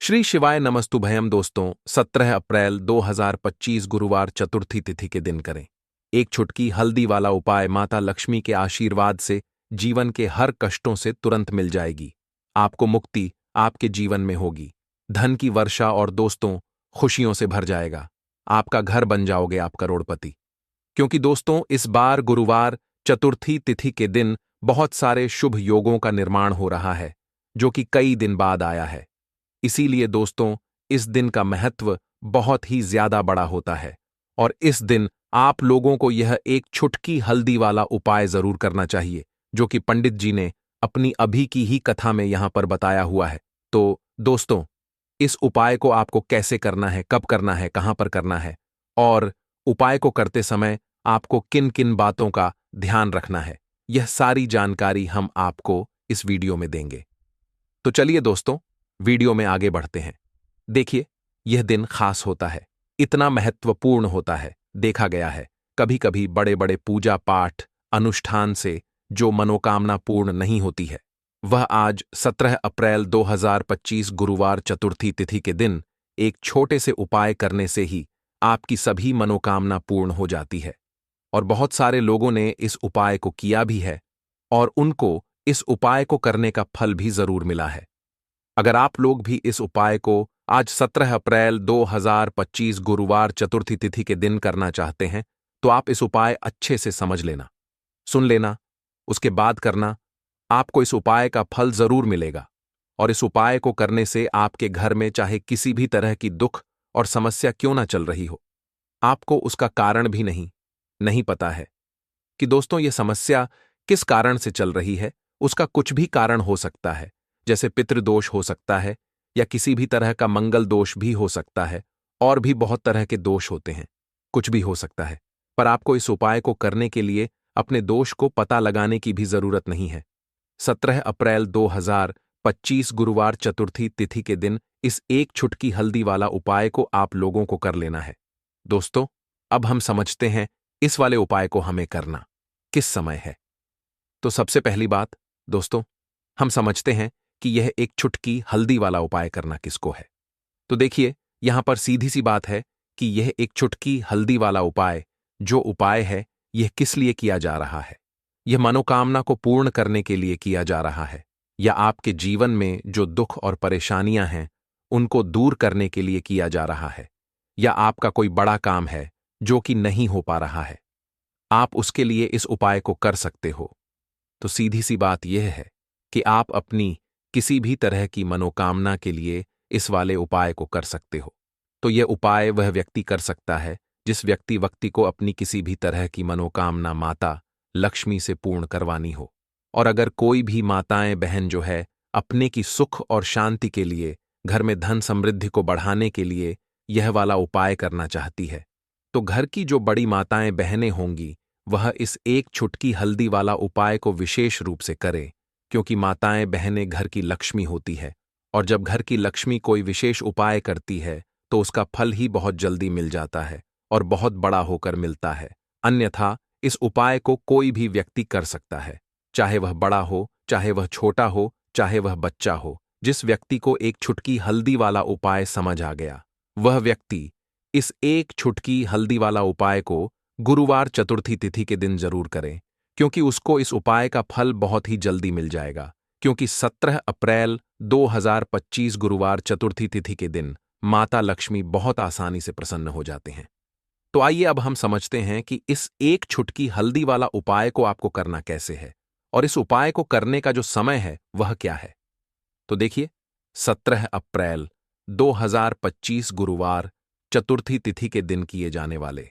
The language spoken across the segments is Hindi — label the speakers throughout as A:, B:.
A: श्री शिवाय नमस्तुभयम दोस्तों। 17 अप्रैल 2025 गुरुवार चतुर्थी तिथि के दिन करें एक छुटकी हल्दी वाला उपाय। माता लक्ष्मी के आशीर्वाद से जीवन के हर कष्टों से तुरंत मिल जाएगी। आपको मुक्ति आपके जीवन में होगी, धन की वर्षा और दोस्तों खुशियों से भर जाएगा। आपका घर बन जाओगे आप करोड़पति। क्योंकि दोस्तों इस बार गुरुवार चतुर्थी तिथि के दिन बहुत सारे शुभ योगों का निर्माण हो रहा है, जो कि कई दिन बाद आया है। इसीलिए दोस्तों इस दिन का महत्व बहुत ही ज्यादा बड़ा होता है और इस दिन आप लोगों को यह एक छुटकी हल्दी वाला उपाय जरूर करना चाहिए, जो कि पंडित जी ने अपनी अभी की ही कथा में यहां पर बताया हुआ है। तो दोस्तों इस उपाय को आपको कैसे करना है, कब करना है, कहां पर करना है और उपाय को करते समय आपको किन किन बातों का ध्यान रखना है, यह सारी जानकारी हम आपको इस वीडियो में देंगे। तो चलिए दोस्तों वीडियो में आगे बढ़ते हैं। देखिए यह दिन खास होता है, इतना महत्वपूर्ण होता है। देखा गया है कभी कभी बड़े बड़े पूजा पाठ अनुष्ठान से जो मनोकामना पूर्ण नहीं होती है, वह आज 17 अप्रैल 2025 गुरुवार चतुर्थी तिथि के दिन एक छोटे से उपाय करने से ही आपकी सभी मनोकामना पूर्ण हो जाती है। और बहुत सारे लोगों ने इस उपाय को किया भी है और उनको इस उपाय को करने का फल भी जरूर मिला है। अगर आप लोग भी इस उपाय को आज 17 अप्रैल 2025 गुरुवार चतुर्थी तिथि के दिन करना चाहते हैं, तो आप इस उपाय अच्छे से समझ लेना, सुन लेना, उसके बाद करना। आपको इस उपाय का फल जरूर मिलेगा और इस उपाय को करने से आपके घर में चाहे किसी भी तरह की दुख और समस्या क्यों ना चल रही हो, आपको उसका कारण भी नहीं पता है कि दोस्तों ये समस्या किस कारण से चल रही है। उसका कुछ भी कारण हो सकता है, जैसे पितृदोष हो सकता है या किसी भी तरह का मंगल दोष भी हो सकता है, और भी बहुत तरह के दोष होते हैं, कुछ भी हो सकता है। पर आपको इस उपाय को करने के लिए अपने दोष को पता लगाने की भी जरूरत नहीं है। 17 अप्रैल 2025 गुरुवार चतुर्थी तिथि के दिन इस एक छुटकी हल्दी वाला उपाय को आप लोगों को कर लेना है। दोस्तों अब हम समझते हैं इस वाले उपाय को हमें करना किस समय है। तो सबसे पहली बात दोस्तों हम समझते हैं कि यह एक छुटकी हल्दी वाला उपाय करना किसको है। तो देखिए यहां पर सीधी सी बात है कि यह एक छुटकी हल्दी वाला उपाय जो उपाय है यह किस लिए किया जा रहा है। यह मनोकामना को पूर्ण करने के लिए किया जा रहा है, या आपके जीवन में जो दुख और परेशानियां हैं उनको दूर करने के लिए किया जा रहा है, या आपका कोई बड़ा काम है जो कि नहीं हो पा रहा है, आप उसके लिए इस उपाय को कर सकते हो। तो सीधी सी बात यह है कि आप अपनी किसी भी तरह की मनोकामना के लिए इस वाले उपाय को कर सकते हो। तो यह उपाय वह व्यक्ति कर सकता है जिस व्यक्ति को अपनी किसी भी तरह की मनोकामना माता लक्ष्मी से पूर्ण करवानी हो। और अगर कोई भी माताएं बहन जो है अपने की सुख और शांति के लिए, घर में धन समृद्धि को बढ़ाने के लिए यह वाला उपाय करना चाहती है, तो घर की जो बड़ी माताएं बहनें होंगी वह इस एक छुटकी हल्दी वाला उपाय को विशेष रूप से करें, क्योंकि माताएं बहनें घर की लक्ष्मी होती है और जब घर की लक्ष्मी कोई विशेष उपाय करती है तो उसका फल ही बहुत जल्दी मिल जाता है और बहुत बड़ा होकर मिलता है। अन्यथा इस उपाय को कोई भी व्यक्ति कर सकता है, चाहे वह बड़ा हो, चाहे वह छोटा हो, चाहे वह बच्चा हो। जिस व्यक्ति को एक छुटकी हल्दी वाला उपाय समझ आ गया, वह व्यक्ति इस एक छुटकी हल्दी वाला उपाय को गुरुवार चतुर्थी तिथि के दिन जरूर करें, क्योंकि उसको इस उपाय का फल बहुत ही जल्दी मिल जाएगा। क्योंकि 17 अप्रैल 2025 गुरुवार चतुर्थी तिथि के दिन माता लक्ष्मी बहुत आसानी से प्रसन्न हो जाते हैं। तो आइए अब हम समझते हैं कि इस एक छुटकी हल्दी वाला उपाय को आपको करना कैसे है और इस उपाय को करने का जो समय है वह क्या है। तो देखिए 17 अप्रैल 2025 गुरुवार चतुर्थी तिथि के दिन किए जाने वाले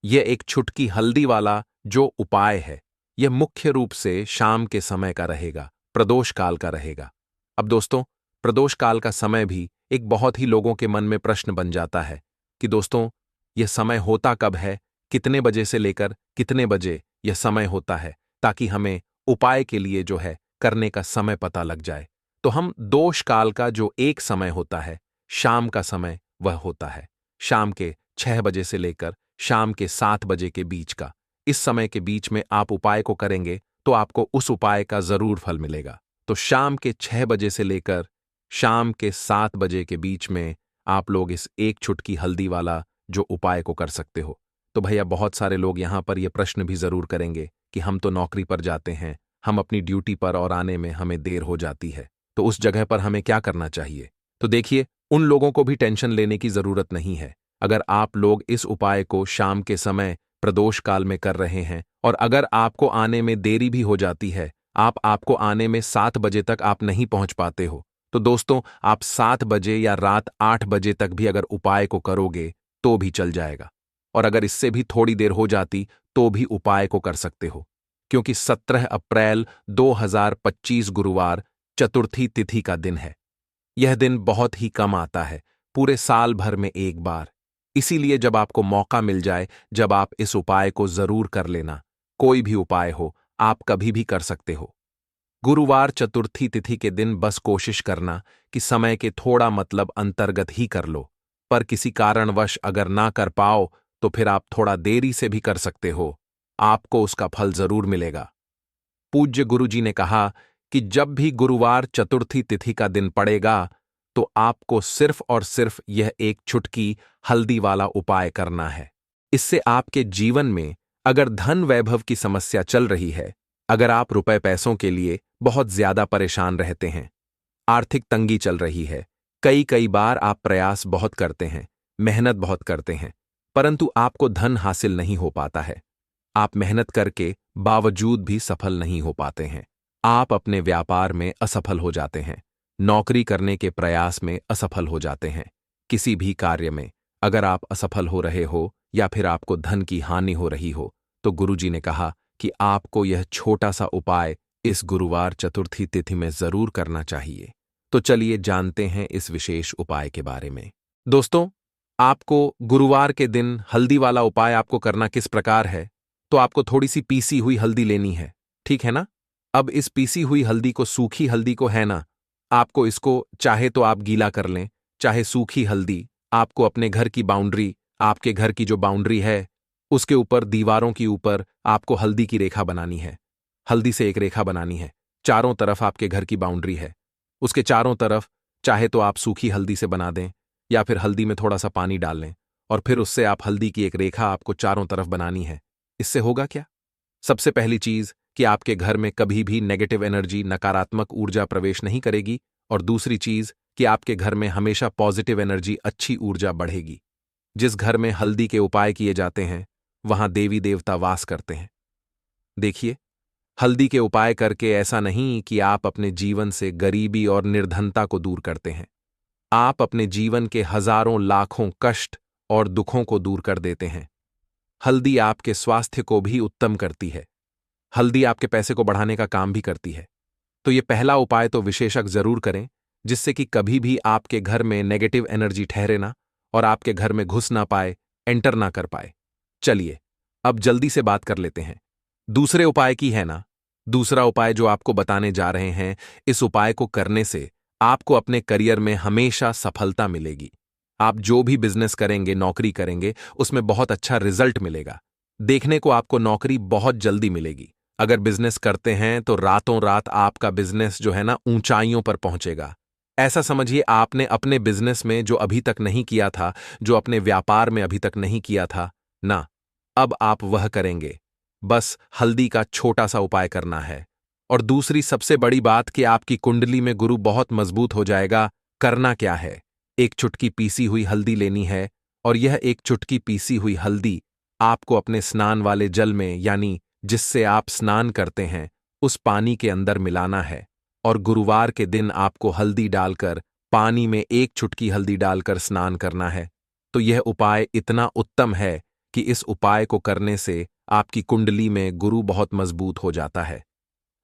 A: यह एक छुटकी हल्दी वाला जो उपाय है, यह मुख्य रूप से शाम के समय का रहेगा, प्रदोष काल का रहेगा। अब दोस्तों प्रदोष काल का समय भी एक बहुत ही लोगों के मन में प्रश्न बन जाता है कि दोस्तों यह समय होता कब है, कितने बजे से लेकर कितने बजे यह समय होता है, ताकि हमें उपाय के लिए जो है करने का समय पता लग जाए। तो हम दोष काल का जो एक समय होता है, शाम का समय वह होता है शाम के 6 बजे से लेकर शाम के 7 बजे के बीच का। इस समय के बीच में आप उपाय को करेंगे तो आपको उस उपाय का जरूर फल मिलेगा। तो शाम के 6 बजे से लेकर शाम के 7 बजे के बीच में आप लोग इस एक चुटकी हल्दी वाला जो उपाय को कर सकते हो। तो भैया बहुत सारे लोग यहाँ पर ये प्रश्न भी जरूर करेंगे कि हम तो नौकरी पर जाते हैं, हम अपनी ड्यूटी पर और आने में हमें देर हो जाती है, तो उस जगह पर हमें क्या करना चाहिए? तो देखिए, उन लोगों को भी टेंशन लेने की जरूरत नहीं है। अगर आप लोग इस उपाय को शाम के समय प्रदोष काल में कर रहे हैं और अगर आपको आने में देरी भी हो जाती है, आपको आने में 7 बजे तक आप नहीं पहुंच पाते हो, तो दोस्तों आप 7 बजे या रात 8 बजे तक भी अगर उपाय को करोगे तो भी चल जाएगा। और अगर इससे भी थोड़ी देर हो जाती तो भी उपाय को कर सकते हो, क्योंकि 17 अप्रैल 2025 गुरुवार चतुर्थी तिथि का दिन है। यह दिन बहुत ही कम आता है, पूरे साल भर में एक बार। इसीलिए जब आपको मौका मिल जाए, जब आप इस उपाय को जरूर कर लेना। कोई भी उपाय हो, आप कभी भी कर सकते हो। गुरुवार चतुर्थी तिथि के दिन बस कोशिश करना कि समय के थोड़ा मतलब अंतर्गत ही कर लो, पर किसी कारणवश अगर ना कर पाओ तो फिर आप थोड़ा देरी से भी कर सकते हो, आपको उसका फल जरूर मिलेगा। पूज्य गुरुजी ने कहा कि जब भी गुरुवार चतुर्थी तिथि का दिन पड़ेगा तो आपको सिर्फ और सिर्फ यह एक चुटकी हल्दी वाला उपाय करना है। इससे आपके जीवन में अगर धन वैभव की समस्या चल रही है, अगर आप रुपए पैसों के लिए बहुत ज्यादा परेशान रहते हैं, आर्थिक तंगी चल रही है, कई कई बार आप प्रयास बहुत करते हैं, मेहनत बहुत करते हैं, परंतु आपको धन हासिल नहीं हो पाता है, आप मेहनत करके बावजूद भी सफल नहीं हो पाते हैं, आप अपने व्यापार में असफल हो जाते हैं, नौकरी करने के प्रयास में असफल हो जाते हैं, किसी भी कार्य में अगर आप असफल हो रहे हो या फिर आपको धन की हानि हो रही हो, तो गुरुजी ने कहा कि आपको यह छोटा सा उपाय इस गुरुवार चतुर्थी तिथि में जरूर करना चाहिए। तो चलिए जानते हैं इस विशेष उपाय के बारे में। दोस्तों, आपको गुरुवार के दिन हल्दी वाला उपाय आपको करना किस प्रकार है? तो आपको थोड़ी सी पीसी हुई हल्दी लेनी है, ठीक है ना? अब इस पीसी हुई हल्दी को, सूखी हल्दी को है ना, आपको इसको चाहे तो आप गीला कर लें, चाहे सूखी हल्दी आपको अपने घर की बाउंड्री, आपके घर की जो बाउंड्री है उसके ऊपर, दीवारों के ऊपर आपको हल्दी की रेखा बनानी है। हल्दी से एक रेखा बनानी है, चारों तरफ आपके घर की बाउंड्री है, उसके चारों तरफ चाहे तो आप सूखी हल्दी से बना दें या फिर हल्दी में थोड़ा सा पानी डाल लें और फिर उससे आप हल्दी की एक रेखा आपको चारों तरफ बनानी है। इससे होगा क्या? सबसे पहली चीज कि आपके घर में कभी भी नेगेटिव एनर्जी, नकारात्मक ऊर्जा प्रवेश नहीं करेगी, और दूसरी चीज कि आपके घर में हमेशा पॉजिटिव एनर्जी, अच्छी ऊर्जा बढ़ेगी। जिस घर में हल्दी के उपाय किए जाते हैं वहां देवी देवता वास करते हैं। देखिए, हल्दी के उपाय करके ऐसा नहीं कि आप अपने जीवन से गरीबी और निर्धनता को दूर करते हैं, आप अपने जीवन के हजारों लाखों कष्ट और दुखों को दूर कर देते हैं। हल्दी आपके स्वास्थ्य को भी उत्तम करती है, हल्दी आपके पैसे को बढ़ाने का काम भी करती है। तो ये पहला उपाय तो विशेषज्ञ जरूर करें, जिससे कि कभी भी आपके घर में नेगेटिव एनर्जी ठहरे ना और आपके घर में घुस ना पाए, एंटर ना कर पाए। चलिए अब जल्दी से बात कर लेते हैं दूसरे उपाय की, है ना? दूसरा उपाय जो आपको बताने जा रहे हैं, इस उपाय को करने से आपको अपने करियर में हमेशा सफलता मिलेगी। आप जो भी बिजनेस करेंगे, नौकरी करेंगे, उसमें बहुत अच्छा रिजल्ट मिलेगा। देखने को आपको नौकरी बहुत जल्दी मिलेगी। अगर बिजनेस करते हैं तो रातों रात आपका बिजनेस जो है ना ऊंचाइयों पर पहुंचेगा। ऐसा समझिए, आपने अपने बिजनेस में जो अभी तक नहीं किया था, जो अपने व्यापार में अभी तक नहीं किया था ना, अब आप वह करेंगे। बस हल्दी का छोटा सा उपाय करना है। और दूसरी सबसे बड़ी बात कि आपकी कुंडली में गुरु बहुत मजबूत हो जाएगा। करना क्या है? एक चुटकी पीसी हुई हल्दी लेनी है और यह एक चुटकी पीसी हुई हल्दी आपको अपने स्नान वाले जल में, यानी जिससे आप स्नान करते हैं, उस पानी के अंदर मिलाना है। और गुरुवार के दिन आपको हल्दी डालकर, पानी में एक चुटकी हल्दी डालकर स्नान करना है। तो यह उपाय इतना उत्तम है कि इस उपाय को करने से आपकी कुंडली में गुरु बहुत मजबूत हो जाता है।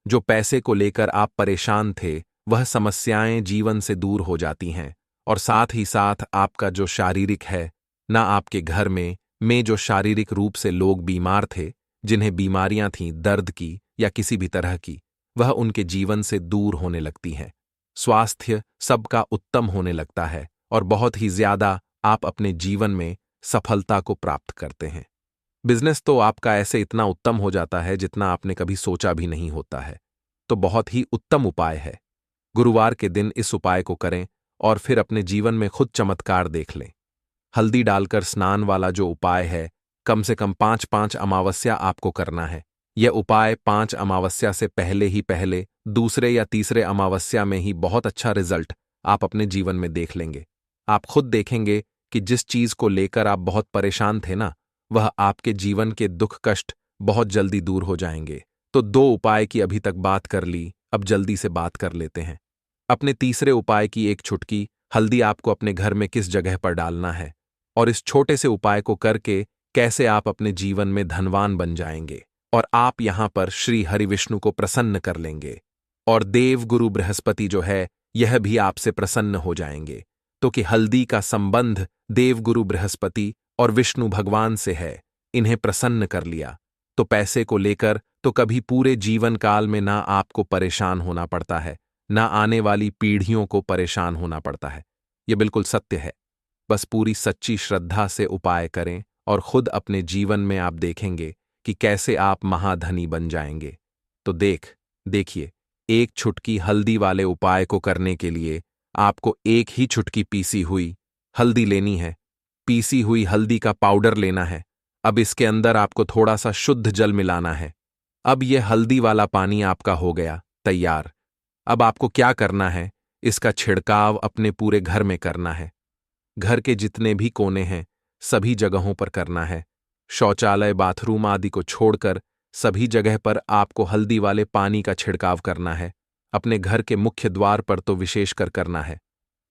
A: जो पैसे को लेकर आप परेशान थे, वह समस्याएं जीवन से दूर हो जाती हैं। और साथ ही साथ आपका जो शारीरिक है ना, आपके घर में जो शारीरिक रूप से लोग बीमार थे, जिन्हें बीमारियां थीं दर्द की या किसी भी तरह की, वह उनके जीवन से दूर होने लगती हैं। स्वास्थ्य सबका उत्तम होने लगता है और बहुत ही ज्यादा आप अपने जीवन में सफलता को प्राप्त करते हैं। बिजनेस तो आपका ऐसे इतना उत्तम हो जाता है जितना आपने कभी सोचा भी नहीं होता है। तो बहुत ही उत्तम उपाय है। गुरुवार के दिन इस उपाय को करें और फिर अपने जीवन में खुद चमत्कार देख लें। हल्दी डालकर स्नान वाला जो उपाय है, कम से कम 5-5 अमावस्या आपको करना है। यह उपाय 5 अमावस्या से पहले, दूसरे या तीसरे अमावस्या में ही बहुत अच्छा रिजल्ट आप अपने जीवन में देख लेंगे। आप खुद देखेंगे कि जिस चीज को लेकर आप बहुत परेशान थे ना, वह आपके जीवन के दुख कष्ट बहुत जल्दी दूर हो जाएंगे। तो 2 उपाय की अभी तक बात कर ली, अब जल्दी से बात कर लेते हैं। अपने तीसरे उपाय की एक चुटकी हल्दी आपको अपने घर में किस जगह पर डालना है और इस छोटे से उपाय को करके कैसे आप अपने जीवन में धनवान बन जाएंगे और आप यहां पर श्री हरि विष्णु को प्रसन्न कर लेंगे और देव गुरु बृहस्पति जो है यह भी आपसे प्रसन्न हो जाएंगे। तो कि हल्दी का संबंध देव गुरु बृहस्पति और विष्णु भगवान से है, इन्हें प्रसन्न कर लिया तो पैसे को लेकर तो कभी पूरे जीवन काल में ना आपको परेशान होना पड़ता है, ना आने वाली पीढ़ियों को परेशान होना पड़ता है। यह बिल्कुल सत्य है। बस पूरी सच्ची श्रद्धा से उपाय करें और खुद अपने जीवन में आप देखेंगे कि कैसे आप महाधनी बन जाएंगे। तो देखिए, एक चुटकी हल्दी वाले उपाय को करने के लिए आपको एक ही चुटकी पीसी हुई हल्दी लेनी है। पीसी हुई हल्दी का पाउडर लेना है। अब इसके अंदर आपको थोड़ा सा शुद्ध जल मिलाना है। अब यह हल्दी वाला पानी आपका हो गया तैयार। अब आपको क्या करना है, इसका छिड़काव अपने पूरे घर में करना है। घर के जितने भी कोने हैं सभी जगहों पर करना है। शौचालय, बाथरूम आदि को छोड़कर सभी जगह पर आपको हल्दी वाले पानी का छिड़काव करना है। अपने घर के मुख्य द्वार पर तो विशेषकर करना है।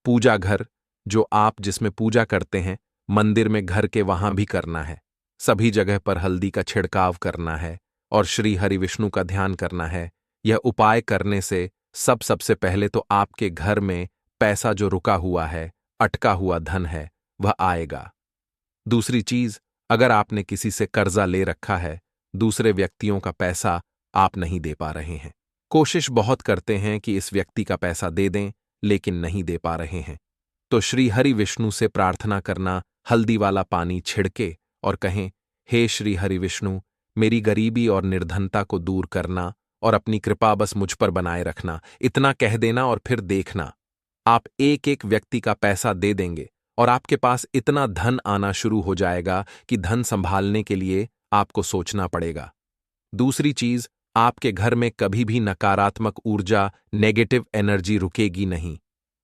A: पूजा घर जो आप जिसमें पूजा करते हैं, मंदिर में घर के वहां भी करना है। सभी जगह पर हल्दी का छिड़काव करना है और श्री हरि विष्णु का ध्यान करना है। यह उपाय करने से सबसे पहले तो आपके घर में पैसा जो रुका हुआ है, अटका हुआ धन है, वह आएगा। दूसरी चीज, अगर आपने किसी से कर्जा ले रखा है, दूसरे व्यक्तियों का पैसा आप नहीं दे पा रहे हैं, कोशिश बहुत करते हैं कि इस व्यक्ति का पैसा दे दें, लेकिन नहीं दे पा रहे हैं, तो श्री हरि विष्णु से प्रार्थना करना, हल्दी वाला पानी छिड़के और कहें, हे श्री हरि विष्णु, मेरी गरीबी और निर्धनता को दूर करना और अपनी कृपा बस मुझ पर बनाए रखना। इतना कह देना और फिर देखना, आप एक एक व्यक्ति का पैसा दे देंगे और आपके पास इतना धन आना शुरू हो जाएगा कि धन संभालने के लिए आपको सोचना पड़ेगा। दूसरी चीज, आपके घर में कभी भी नकारात्मक ऊर्जा, नेगेटिव एनर्जी रुकेगी नहीं।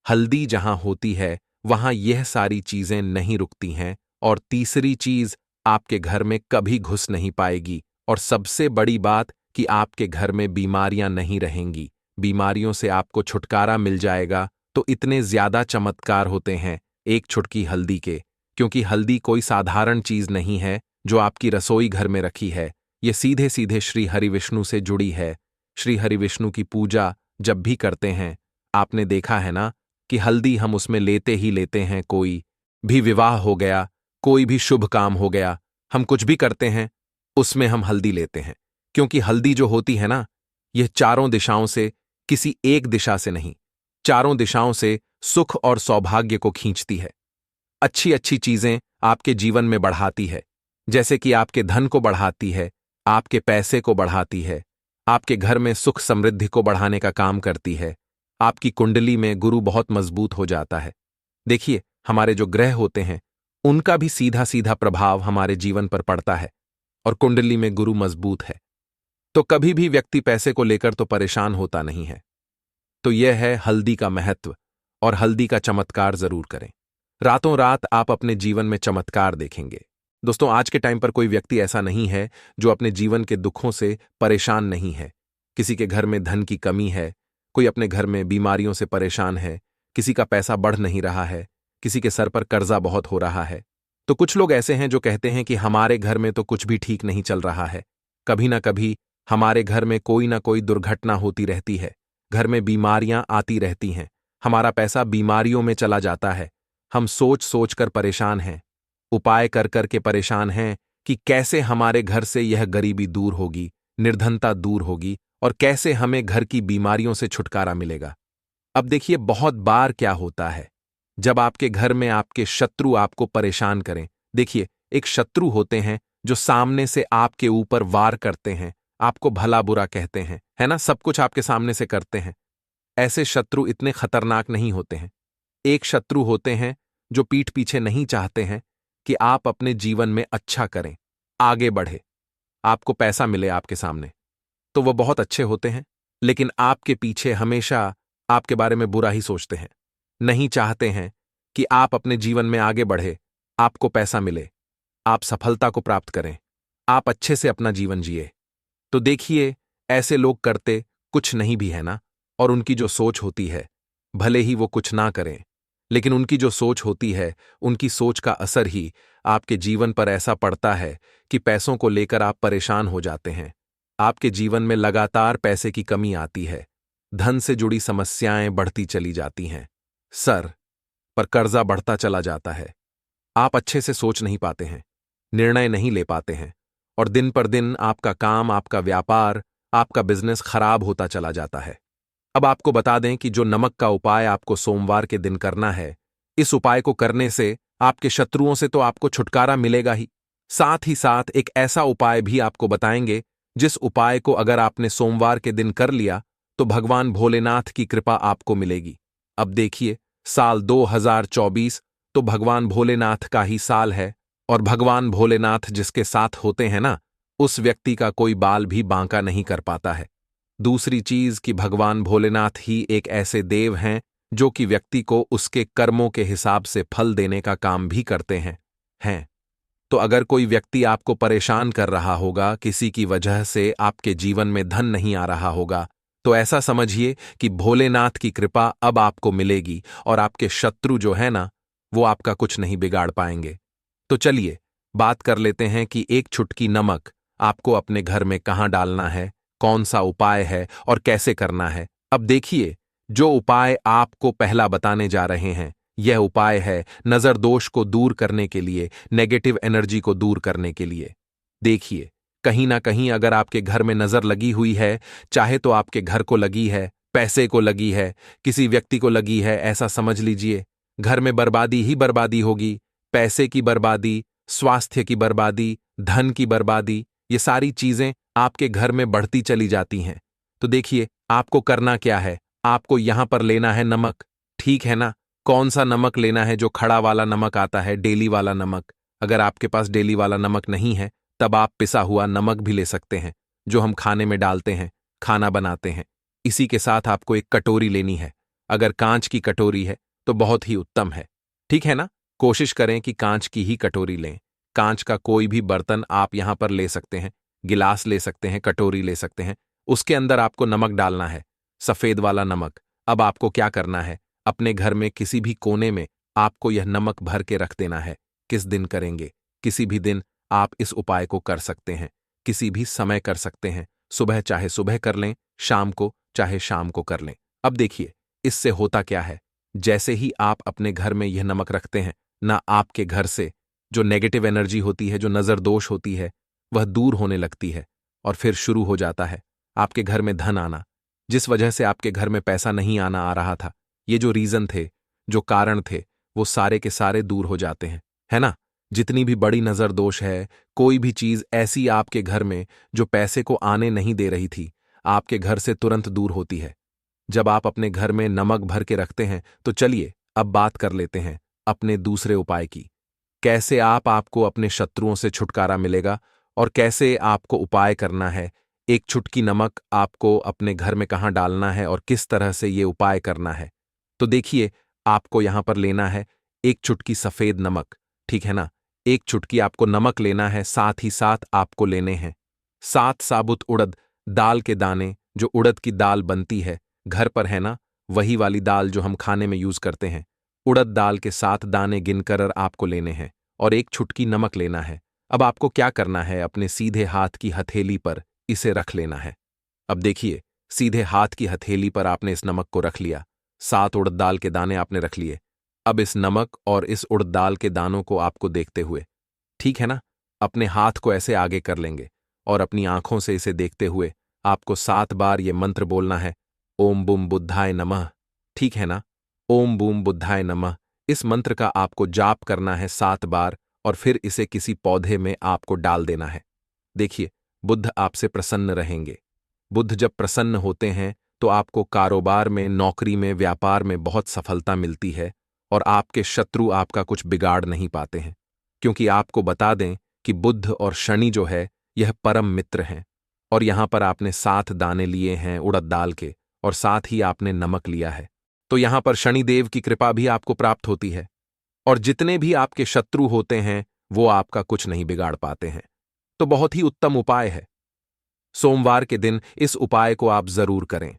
A: हल्दी जहां होती है वहां यह सारी चीजें नहीं रुकती हैं। और तीसरी चीज, आपके घर में कभी घुस नहीं पाएगी। और सबसे बड़ी बात कि आपके घर में बीमारियां नहीं रहेंगी, बीमारियों से आपको छुटकारा मिल जाएगा। तो इतने ज्यादा चमत्कार होते हैं एक चुटकी हल्दी के, क्योंकि हल्दी कोई साधारण चीज नहीं है जो आपकी रसोई घर में रखी है। ये सीधे सीधे श्री हरि विष्णु से जुड़ी है। श्री हरि विष्णु की पूजा जब भी करते हैं, आपने देखा है ना कि हल्दी हम उसमें लेते ही लेते हैं। कोई भी विवाह हो गया, कोई भी शुभ काम हो गया, हम कुछ भी करते हैं उसमें हम हल्दी लेते हैं, क्योंकि हल्दी जो होती है ना, यह चारों दिशाओं से, किसी एक दिशा से नहीं, चारों दिशाओं से सुख और सौभाग्य को खींचती है। अच्छी अच्छी चीजें आपके जीवन में बढ़ाती है, जैसे कि आपके धन को बढ़ाती है, आपके पैसे को बढ़ाती है, आपके घर में सुख समृद्धि को बढ़ाने का काम करती है। आपकी कुंडली में गुरु बहुत मजबूत हो जाता है। देखिए, हमारे जो ग्रह होते हैं उनका भी सीधा सीधा प्रभाव हमारे जीवन पर पड़ता है, और कुंडली में गुरु मजबूत है तो कभी भी व्यक्ति पैसे को लेकर तो परेशान होता नहीं है। तो यह है हल्दी का महत्व, और हल्दी का चमत्कार जरूर करें। रातों रात आप अपने जीवन में चमत्कार देखेंगे। दोस्तों, आज के टाइम पर कोई व्यक्ति ऐसा नहीं है जो अपने जीवन के दुखों से परेशान नहीं है। किसी के घर में धन की कमी है, कोई अपने घर में बीमारियों से परेशान है, किसी का पैसा बढ़ नहीं रहा है, किसी के सर पर कर्जा बहुत हो रहा है। तो कुछ लोग ऐसे हैं जो कहते हैं कि हमारे घर में तो कुछ भी ठीक नहीं चल रहा है, कभी ना कभी हमारे घर में कोई ना कोई दुर्घटना होती रहती है, घर में बीमारियां आती रहती हैं, हमारा पैसा बीमारियों में चला जाता है। हम सोच सोच कर परेशान हैं, उपाय कर कर के परेशान हैं कि कैसे हमारे घर से यह गरीबी दूर होगी, निर्धनता दूर होगी, और कैसे हमें घर की बीमारियों से छुटकारा मिलेगा। अब देखिए, बहुत बार क्या होता है जब आपके घर में आपके शत्रु आपको परेशान करें। देखिए, एक शत्रु होते हैं जो सामने से आपके ऊपर वार करते हैं, आपको भला बुरा कहते हैं, है ना, सब कुछ आपके सामने से करते हैं। ऐसे शत्रु इतने खतरनाक नहीं होते हैं। एक शत्रु होते हैं जो पीठ पीछे नहीं चाहते हैं कि आप अपने जीवन में अच्छा करें, आगे बढ़े, आपको पैसा मिले आपके सामने। तो वो बहुत अच्छे होते हैं, लेकिन आपके पीछे हमेशा आपके बारे में बुरा ही सोचते हैं। नहीं चाहते हैं कि आप अपने जीवन में आगे बढ़े, आपको पैसा मिले, आप सफलता को प्राप्त करें, आप अच्छे से अपना जीवन जिए। तो देखिए, ऐसे लोग करते कुछ नहीं भी है ना, और उनकी जो सोच होती है, भले ही वो कुछ ना करें, लेकिन उनकी जो सोच होती है, उनकी सोच का असर ही आपके जीवन पर ऐसा पड़ता है कि पैसों को लेकर आप परेशान हो जाते हैं। आपके जीवन में लगातार पैसे की कमी आती है, धन से जुड़ी समस्याएं बढ़ती चली जाती हैं, सर पर कर्जा बढ़ता चला जाता है। आप अच्छे से सोच नहीं पाते हैं, निर्णय नहीं ले पाते हैं, और दिन पर दिन आपका काम, आपका व्यापार, आपका बिजनेस खराब होता चला जाता है। अब आपको बता दें कि जो नमक का उपाय आपको सोमवार के दिन करना है, इस उपाय को करने से आपके शत्रुओं से तो आपको छुटकारा मिलेगा ही, साथ ही साथ एक ऐसा उपाय भी आपको बताएंगे जिस उपाय को अगर आपने सोमवार के दिन कर लिया तो भगवान भोलेनाथ की कृपा आपको मिलेगी। अब देखिए, साल 2024 तो भगवान भोलेनाथ का ही साल है, और भगवान भोलेनाथ जिसके साथ होते हैं ना, उस व्यक्ति का कोई बाल भी बांका नहीं कर पाता है। दूसरी चीज कि भगवान भोलेनाथ ही एक ऐसे देव हैं जो कि व्यक्ति को उसके कर्मों के हिसाब से फल देने का काम भी करते हैं। तो अगर कोई व्यक्ति आपको परेशान कर रहा होगा, किसी की वजह से आपके जीवन में धन नहीं आ रहा होगा, तो ऐसा समझिए कि भोलेनाथ की कृपा अब आपको मिलेगी और आपके शत्रु जो है ना, वो आपका कुछ नहीं बिगाड़ पाएंगे। तो चलिए बात कर लेते हैं कि एक चुटकी नमक आपको अपने घर में कहाँ डालना है, कौन सा उपाय है और कैसे करना है। अब देखिए, जो उपाय आपको पहला बताने जा रहे हैं, यह उपाय है नजर दोष को दूर करने के लिए, नेगेटिव एनर्जी को दूर करने के लिए। देखिए, कहीं ना कहीं अगर आपके घर में नजर लगी हुई है, चाहे तो आपके घर को लगी है, पैसे को लगी है, किसी व्यक्ति को लगी है, ऐसा समझ लीजिए, घर में बर्बादी ही बर्बादी होगी। पैसे की बर्बादी, स्वास्थ्य की बर्बादी, धन की बर्बादी, ये सारी चीजें आपके घर में बढ़ती चली जाती हैं। तो देखिए, आपको करना क्या है, आपको यहां पर लेना है नमक, ठीक है ना। कौन सा नमक लेना है? जो खड़ा वाला नमक आता है, डेली वाला नमक। अगर आपके पास डेली वाला नमक नहीं है, तब आप पिसा हुआ नमक भी ले सकते हैं, जो हम खाने में डालते हैं, खाना बनाते हैं। इसी के साथ आपको एक कटोरी लेनी है। अगर कांच की कटोरी है तो बहुत ही उत्तम है, ठीक है ना। कोशिश करें कि कांच की ही कटोरी लें। कांच का कोई भी बर्तन आप यहां पर ले सकते हैं, गिलास ले सकते हैं, कटोरी ले सकते हैं। उसके अंदर आपको नमक डालना है, सफेद वाला नमक। अब आपको क्या करना है, अपने घर में किसी भी कोने में आपको यह नमक भर के रख देना है। किस दिन करेंगे? किसी भी दिन आप इस उपाय को कर सकते हैं, किसी भी समय कर सकते हैं। सुबह चाहे सुबह कर लें, शाम को चाहे शाम को कर लें। अब देखिए, इससे होता क्या है, जैसे ही आप अपने घर में यह नमक रखते हैं ना, आपके घर से जो नेगेटिव एनर्जी होती है, जो नजर दोष होती है, वह दूर होने लगती है, और फिर शुरू हो जाता है आपके घर में धन आना। जिस वजह से आपके घर में पैसा नहीं आना आ रहा था, ये जो रीजन थे, जो कारण थे, वो सारे के सारे दूर हो जाते हैं, है ना। जितनी भी बड़ी नजर दोष है, कोई भी चीज ऐसी आपके घर में जो पैसे को आने नहीं दे रही थी, आपके घर से तुरंत दूर होती है जब आप अपने घर में नमक भर के रखते हैं। तो चलिए अब बात कर लेते हैं अपने दूसरे उपाय की। कैसे आपको अपने शत्रुओं से छुटकारा मिलेगा और कैसे आपको उपाय करना है। एक चुटकी नमक आपको अपने घर में कहाँ डालना है और किस तरह से ये उपाय करना है। तो देखिए, आपको यहां पर लेना है एक चुटकी सफेद नमक, ठीक है ना। एक चुटकी आपको नमक लेना है, साथ ही साथ आपको लेने हैं 7 साबुत उड़द दाल के दाने। जो उड़द की दाल बनती है, घर पर है ना, वही वाली दाल जो हम खाने में यूज करते हैं। उड़द दाल के 7 दाने गिनकर आपको लेने हैं और एक चुटकी नमक लेना है। अब आपको क्या करना है, अपने सीधे हाथ की हथेली पर इसे रख लेना है। अब देखिए, सीधे हाथ की हथेली पर आपने इस नमक को रख लिया, 7 उड़द दाल के दाने आपने रख लिए। अब इस नमक और इस उड़द दाल के दानों को आपको देखते हुए, ठीक है ना, अपने हाथ को ऐसे आगे कर लेंगे और अपनी आंखों से इसे देखते हुए आपको 7 बार ये मंत्र बोलना है, ओम बूम बुद्धाय नमः, ठीक है ना। ओम बूम बुद्धाय नमः, इस मंत्र का आपको जाप करना है 7 बार और फिर इसे किसी पौधे में आपको डाल देना है। देखिए, बुद्ध आपसे प्रसन्न रहेंगे। बुद्ध जब प्रसन्न होते हैं तो आपको कारोबार में, नौकरी में, व्यापार में बहुत सफलता मिलती है और आपके शत्रु आपका कुछ बिगाड़ नहीं पाते हैं, क्योंकि आपको बता दें कि बुध और शनि जो है यह परम मित्र हैं। और यहां पर आपने 7 दाने लिए हैं उड़द दाल के, और साथ ही आपने नमक लिया है, तो यहां पर शनिदेव की कृपा भी आपको प्राप्त होती है और जितने भी आपके शत्रु होते हैं वो आपका कुछ नहीं बिगाड़ पाते हैं। तो बहुत ही उत्तम उपाय है। सोमवार के दिन इस उपाय को आप जरूर करें।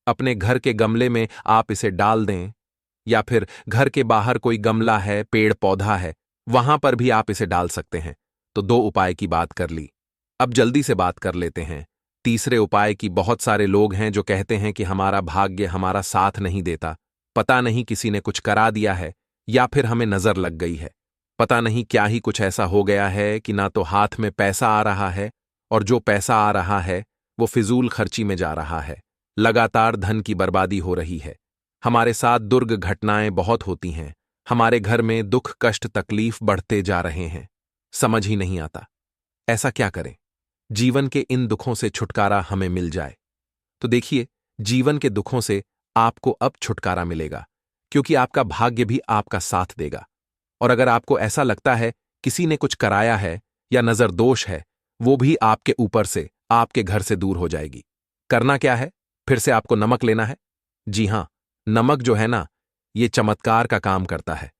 A: अपने घर के गमले में आप इसे डाल दें, या फिर घर के बाहर कोई गमला है, पेड़ पौधा है, वहां पर भी आप इसे डाल सकते हैं। तो 2 उपाय की बात कर ली। अब जल्दी से बात कर लेते हैं तीसरे उपाय की। बहुत सारे लोग हैं जो कहते हैं कि हमारा भाग्य हमारा साथ नहीं देता, पता नहीं किसी ने कुछ करा दिया है या फिर हमें नजर लग गई है, पता नहीं क्या ही कुछ ऐसा हो गया है कि ना तो हाथ में पैसा आ रहा है, और जो पैसा आ रहा है वो फिजूल खर्ची में जा रहा है, लगातार धन की बर्बादी हो रही है। हमारे साथ दुर्ग घटनाएं बहुत होती हैं, हमारे घर में दुख कष्ट तकलीफ बढ़ते जा रहे हैं, समझ ही नहीं आता ऐसा क्या करें जीवन के इन दुखों से छुटकारा हमें मिल जाए। तो देखिए, जीवन के दुखों से आपको अब छुटकारा मिलेगा, क्योंकि आपका भाग्य भी आपका साथ देगा। और अगर आपको ऐसा लगता है किसी ने कुछ कराया है या नजर दोष है, वो भी आपके ऊपर से, आपके घर से दूर हो जाएगी। करना क्या है? फिर से आपको नमक लेना है। जी हां, नमक जो है ना, ये चमत्कार का काम करता है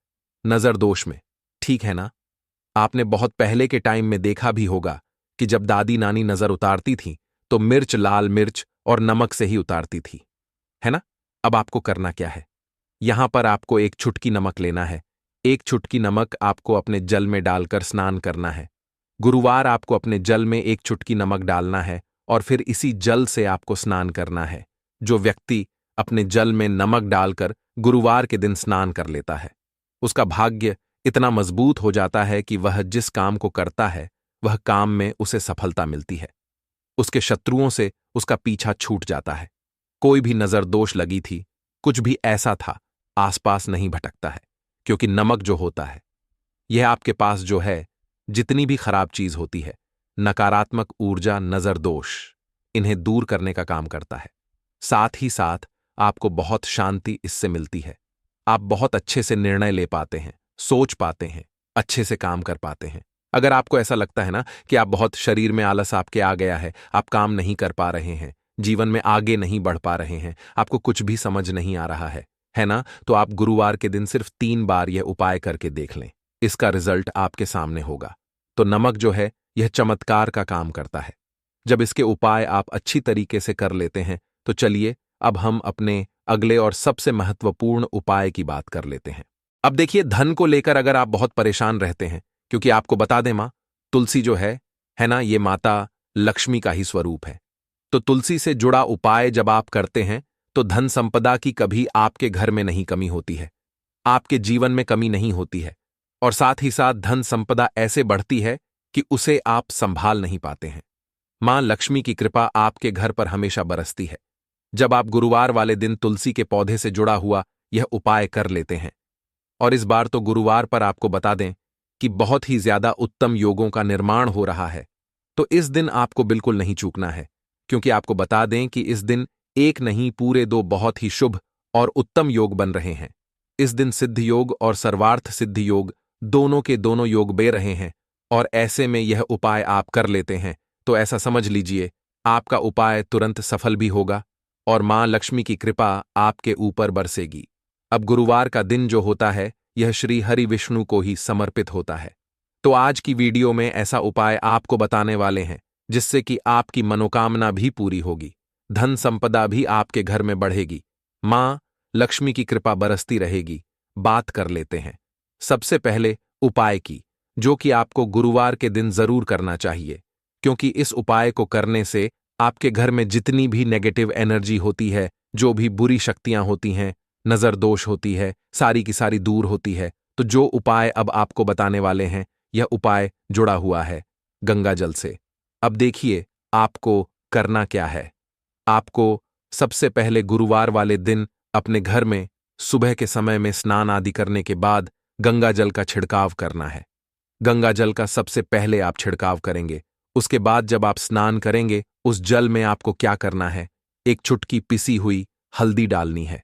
A: नजर दोष में, ठीक है ना? आपने बहुत पहले के टाइम में देखा भी होगा कि जब दादी नानी नजर उतारती थी तो मिर्च, लाल मिर्च और नमक से ही उतारती थी, है ना? अब आपको करना क्या है? यहां पर आपको एक चुटकी नमक लेना है। एक चुटकी नमक आपको अपने जल में डालकर स्नान करना है। गुरुवार आपको अपने जल में एक चुटकी नमक डालना है और फिर इसी जल से आपको स्नान करना है। जो व्यक्ति अपने जल में नमक डालकर गुरुवार के दिन स्नान कर लेता है, उसका भाग्य इतना मजबूत हो जाता है कि वह जिस काम को करता है वह काम में उसे सफलता मिलती है। उसके शत्रुओं से उसका पीछा छूट जाता है। कोई भी नजर दोष लगी थी, कुछ भी ऐसा था, आसपास नहीं भटकता है, क्योंकि नमक जो होता है यह आपके पास जो है, जितनी भी खराब चीज होती है, नकारात्मक ऊर्जा, नजर दोष, इन्हें दूर करने का काम करता है। साथ ही साथ आपको बहुत शांति इससे मिलती है। आप बहुत अच्छे से निर्णय ले पाते हैं, सोच पाते हैं, अच्छे से काम कर पाते हैं। अगर आपको ऐसा लगता है ना कि आप बहुत शरीर में आलस आपके आ गया है, आप काम नहीं कर पा रहे हैं, जीवन में आगे नहीं बढ़ पा रहे हैं, आपको कुछ भी समझ नहीं आ रहा है ना? तो आप गुरुवार के दिन सिर्फ 3 बार यह उपाय करके देख लें, इसका रिजल्ट आपके सामने होगा। तो नमक जो है यह चमत्कार का काम करता है। जब इसके उपाय आप अच्छी तरीके से कर लेते हैं, तो चलिए अब हम अपने अगले और सबसे महत्वपूर्ण उपाय की बात कर लेते हैं। अब देखिए, धन को लेकर अगर आप बहुत परेशान रहते हैं, क्योंकि आपको बता दें मां तुलसी जो है ना, ये माता लक्ष्मी का ही स्वरूप है। तो तुलसी से जुड़ा उपाय जब आप करते हैं तो धन संपदा की कभी आपके घर में नहीं कमी होती है, आपके जीवन में कमी नहीं होती है, और साथ ही साथ धन संपदा ऐसे बढ़ती है कि उसे आप संभाल नहीं पाते हैं। मां लक्ष्मी की कृपा आपके घर पर हमेशा बरसती है जब आप गुरुवार वाले दिन तुलसी के पौधे से जुड़ा हुआ यह उपाय कर लेते हैं। और इस बार तो गुरुवार पर आपको बता दें कि बहुत ही ज्यादा उत्तम योगों का निर्माण हो रहा है, तो इस दिन आपको बिल्कुल नहीं चूकना है, क्योंकि आपको बता दें कि इस दिन एक नहीं पूरे 2 बहुत ही शुभ और उत्तम योग बन रहे हैं। इस दिन सिद्ध योग और सर्वार्थ सिद्ध योग दोनों के दोनों योग बन रहे हैं, और ऐसे में यह उपाय आप कर लेते हैं तो ऐसा समझ लीजिए आपका उपाय तुरंत सफल भी होगा और मां लक्ष्मी की कृपा आपके ऊपर बरसेगी। अब गुरुवार का दिन जो होता है यह श्री हरि विष्णु को ही समर्पित होता है। तो आज की वीडियो में ऐसा उपाय आपको बताने वाले हैं जिससे कि आपकी मनोकामना भी पूरी होगी, धन संपदा भी आपके घर में बढ़ेगी, मां लक्ष्मी की कृपा बरसती रहेगी। बात कर लेते हैं सबसे पहले उपाय की, जो कि आपको गुरुवार के दिन जरूर करना चाहिए, क्योंकि इस उपाय को करने से आपके घर में जितनी भी नेगेटिव एनर्जी होती है, जो भी बुरी शक्तियां होती हैं, नजर दोष होती है, सारी की सारी दूर होती है। तो जो उपाय अब आपको बताने वाले हैं, यह उपाय जुड़ा हुआ है गंगा जल से। अब देखिए आपको करना क्या है। आपको सबसे पहले गुरुवार वाले दिन अपने घर में सुबह के समय में स्नान आदि करने के बाद गंगा जल का छिड़काव करना है। गंगा जल का सबसे पहले आप छिड़काव करेंगे। उसके बाद जब आप स्नान करेंगे, उस जल में आपको क्या करना है एक चुटकी पिसी हुई हल्दी डालनी है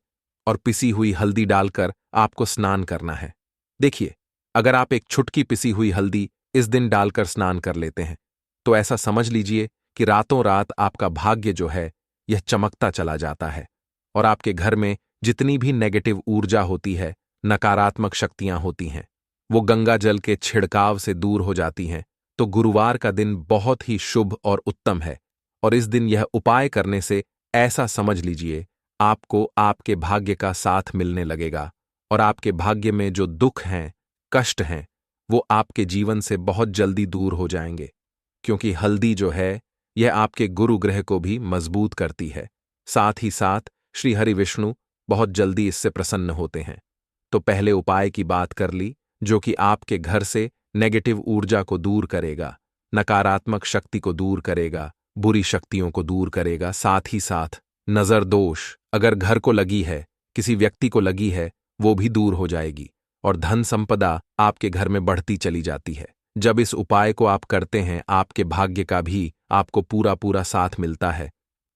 A: और पिसी हुई हल्दी डालकर आपको स्नान करना है। देखिए, अगर आप एक चुटकी पिसी हुई हल्दी इस दिन डालकर स्नान कर लेते हैं तो ऐसा समझ लीजिए कि रातों रात आपका भाग्य जो है यह चमकता चला जाता है और आपके घर में जितनी भी नेगेटिव ऊर्जा होती है, नकारात्मक शक्तियां होती हैं, वो गंगा जल के छिड़काव से दूर हो जाती हैं। तो गुरुवार का दिन बहुत ही शुभ और उत्तम है और इस दिन यह उपाय करने से ऐसा समझ लीजिए आपको आपके भाग्य का साथ मिलने लगेगा और आपके भाग्य में जो दुख हैं, कष्ट हैं, वो आपके जीवन से बहुत जल्दी दूर हो जाएंगे, क्योंकि हल्दी जो है यह आपके गुरु ग्रह को भी मजबूत करती है। साथ ही साथ श्री हरि विष्णु बहुत जल्दी इससे प्रसन्न होते हैं। तो पहले उपाय की बात कर ली, जो कि आपके घर से नेगेटिव ऊर्जा को दूर करेगा, नकारात्मक शक्ति को दूर करेगा, बुरी शक्तियों को दूर करेगा। साथ ही साथ नजर दोष अगर घर को लगी है, किसी व्यक्ति को लगी है, वो भी दूर हो जाएगी और धन संपदा आपके घर में बढ़ती चली जाती है। जब इस उपाय को आप करते हैं, आपके भाग्य का भी आपको पूरा पूरा साथ मिलता है।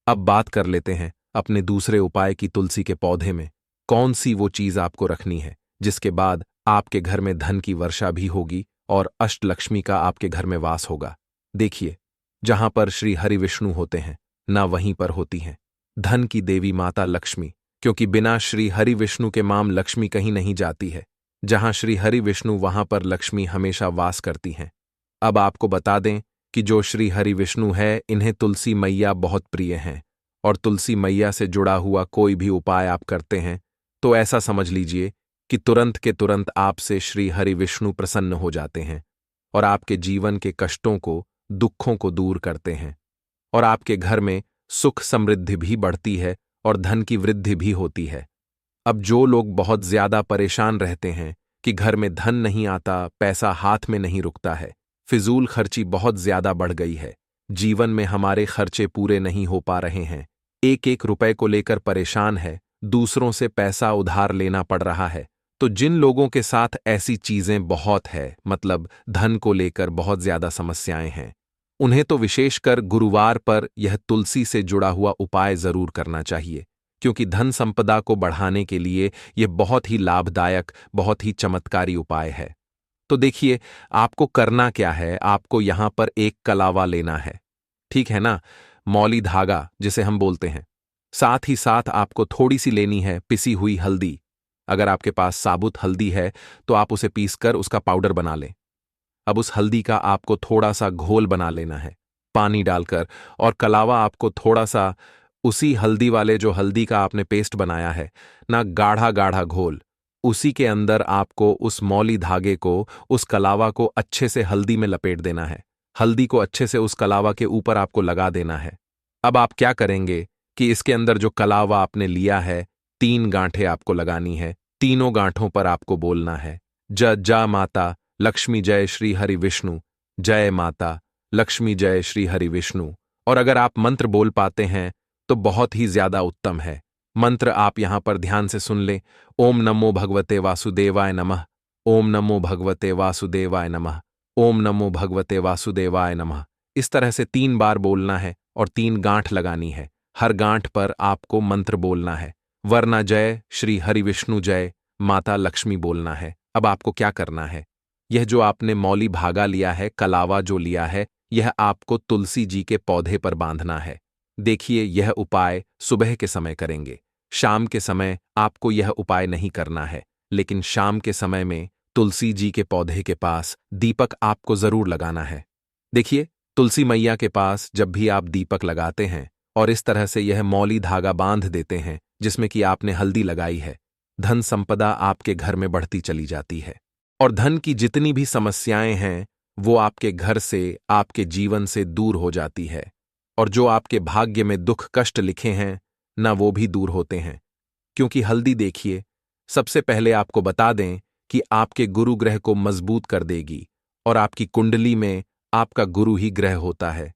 A: अब बात कर लेते हैं अपने दूसरे उपाय की। तुलसी के पौधे में कौन सी वो चीज आपको रखनी है जिसके बाद आपके घर में धन की वर्षा भी होगी और अष्टलक्ष्मी का आपके घर में वास होगा। देखिए, जहां पर श्री हरि विष्णु होते हैं ना वहीं पर होती हैं धन की देवी माता लक्ष्मी, क्योंकि बिना श्री हरि विष्णु के माम लक्ष्मी कहीं नहीं जाती है। जहां श्री हरि विष्णु वहां पर लक्ष्मी हमेशा वास करती हैं। अब आपको बता दें कि जो श्री हरि विष्णु है, इन्हें तुलसी मैया बहुत प्रिय हैं और तुलसी मैया से जुड़ा हुआ कोई भी उपाय आप करते हैं तो ऐसा समझ लीजिए कि तुरंत के तुरंत आपसे श्री हरि विष्णु प्रसन्न हो जाते हैं और आपके जीवन के कष्टों को, दुखों को दूर करते हैं और आपके घर में सुख समृद्धि भी बढ़ती है और धन की वृद्धि भी होती है। अब जो लोग बहुत ज्यादा परेशान रहते हैं कि घर में धन नहीं आता, पैसा हाथ में नहीं रुकता है, फिजूल खर्ची बहुत ज्यादा बढ़ गई है, जीवन में हमारे खर्चे पूरे नहीं हो पा रहे हैं, एक एक रुपए को लेकर परेशान है, दूसरों से पैसा उधार लेना पड़ रहा है, तो जिन लोगों के साथ ऐसी चीजें बहुत है, मतलब धन को लेकर बहुत ज्यादा समस्याएं हैं, उन्हें तो विशेषकर गुरुवार पर यह तुलसी से जुड़ा हुआ उपाय जरूर करना चाहिए, क्योंकि धन संपदा को बढ़ाने के लिए यह बहुत ही लाभदायक, बहुत ही चमत्कारी उपाय है। तो देखिए, आपको करना क्या है, आपको यहां पर एक कलावा लेना है, ठीक है ना, मौली धागा जिसे हम बोलते हैं। साथ ही साथ आपको थोड़ी सी लेनी है पिसी हुई हल्दी। अगर आपके पास साबुत हल्दी है तो आप उसे पीसकर उसका पाउडर बना लें। अब उस हल्दी का आपको थोड़ा सा घोल बना लेना है पानी डालकर, और कलावा आपको थोड़ा सा उसी हल्दी वाले जो हल्दी का आपने पेस्ट बनाया है ना, गाढ़ा गाढ़ा घोल, उसी के अंदर आपको उस मौली धागे को, उस कलावा को अच्छे से हल्दी में लपेट देना है। हल्दी को अच्छे से उस कलावा के ऊपर आपको लगा देना है। अब आप क्या करेंगे कि इसके अंदर जो कलावा आपने लिया है, 3 गांठें आपको लगानी है। तीनों गांठों पर आपको बोलना है जा माता लक्ष्मी जय श्री हरि विष्णु, जय माता लक्ष्मी जय श्री हरि विष्णु। और अगर आप मंत्र बोल पाते हैं तो बहुत ही ज्यादा उत्तम है। मंत्र आप यहां पर ध्यान से सुन लें। ओम नमो भगवते वासुदेवाय नमः, ओम नमो भगवते वासुदेवाय नमः, ओम नमो भगवते वासुदेवाय नमः। इस तरह से 3 बार बोलना है और 3 गांठ लगानी है। हर गांठ पर आपको मंत्र बोलना है, वरना जय श्री हरि विष्णु जय माता लक्ष्मी बोलना है। अब आपको क्या करना है, यह जो आपने मौली भागा लिया है, कलावा जो लिया है, यह आपको तुलसी जी के पौधे पर बांधना है। देखिए, यह उपाय सुबह के समय करेंगे, शाम के समय आपको यह उपाय नहीं करना है, लेकिन शाम के समय में तुलसी जी के पौधे के पास दीपक आपको जरूर लगाना है। देखिए, तुलसी मैया के पास जब भी आप दीपक लगाते हैं और इस तरह से यह मौली धागा बांध देते हैं जिसमें कि आपने हल्दी लगाई है, धन संपदा आपके घर में बढ़ती चली जाती है और धन की जितनी भी समस्याएं हैं वो आपके घर से, आपके जीवन से दूर हो जाती है और जो आपके भाग्य में दुख कष्ट लिखे हैं ना, वो भी दूर होते हैं। क्योंकि हल्दी, देखिए, सबसे पहले आपको बता दें कि आपके गुरु ग्रह को मजबूत कर देगी और आपकी कुंडली में आपका गुरु ही ग्रह होता है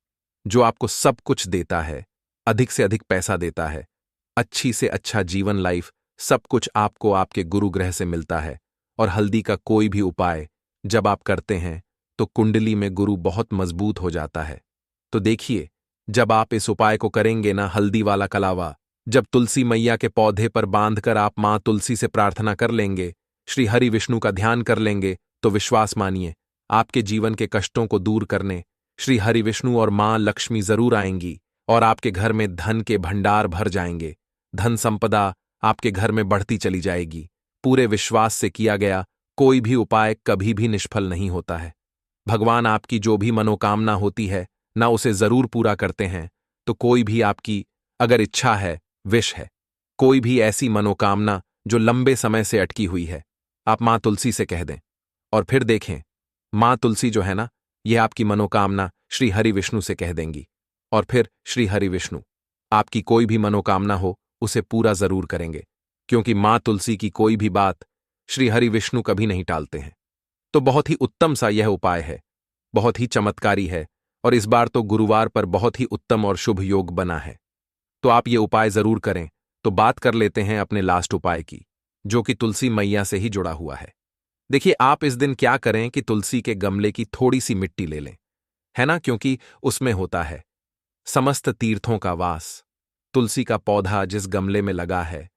A: जो आपको सब कुछ देता है, अधिक से अधिक पैसा देता है, अच्छी से अच्छा जीवन, लाइफ, सब कुछ आपको आपके गुरु ग्रह से मिलता है। और हल्दी का कोई भी उपाय जब आप करते हैं तो कुंडली में गुरु बहुत मजबूत हो जाता है। तो देखिए, जब आप इस उपाय को करेंगे ना, हल्दी वाला कलावा, जब तुलसी मैया के पौधे पर बांधकर आप मां तुलसी से प्रार्थना कर लेंगे, श्री हरि विष्णु का ध्यान कर लेंगे, तो विश्वास मानिए, आपके जीवन के कष्टों को दूर करने श्री हरि विष्णु और मां लक्ष्मी जरूर आएंगी और आपके घर में धन के भंडार भर जाएंगे। धन संपदा आपके घर में बढ़ती चली जाएगी। पूरे विश्वास से किया गया कोई भी उपाय कभी भी निष्फल नहीं होता है। भगवान आपकी जो भी मनोकामना होती है ना, उसे जरूर पूरा करते हैं। तो कोई भी आपकी अगर इच्छा है, विश है, कोई भी ऐसी मनोकामना जो लंबे समय से अटकी हुई है, आप मां तुलसी से कह दें और फिर देखें, मां तुलसी जो है ना, यह आपकी मनोकामना श्री हरि विष्णु से कह देंगी और फिर श्री हरि विष्णु आपकी कोई भी मनोकामना हो उसे पूरा जरूर करेंगे, क्योंकि मां तुलसी की कोई भी बात श्री हरि विष्णु कभी नहीं टालते हैं। तो बहुत ही उत्तम सा यह उपाय है, बहुत ही चमत्कारी है और इस बार तो गुरुवार पर बहुत ही उत्तम और शुभ योग बना है। तो आप ये उपाय जरूर करें। तो बात कर लेते हैं अपने लास्ट उपाय की, जो कि तुलसी मैया से ही जुड़ा हुआ है। देखिए, आप इस दिन क्या करें कि तुलसी के गमले की थोड़ी सी मिट्टी ले लें, है ना, क्योंकि उसमें होता है समस्त तीर्थों का वास। तुलसी का पौधा जिस गमले में लगा है,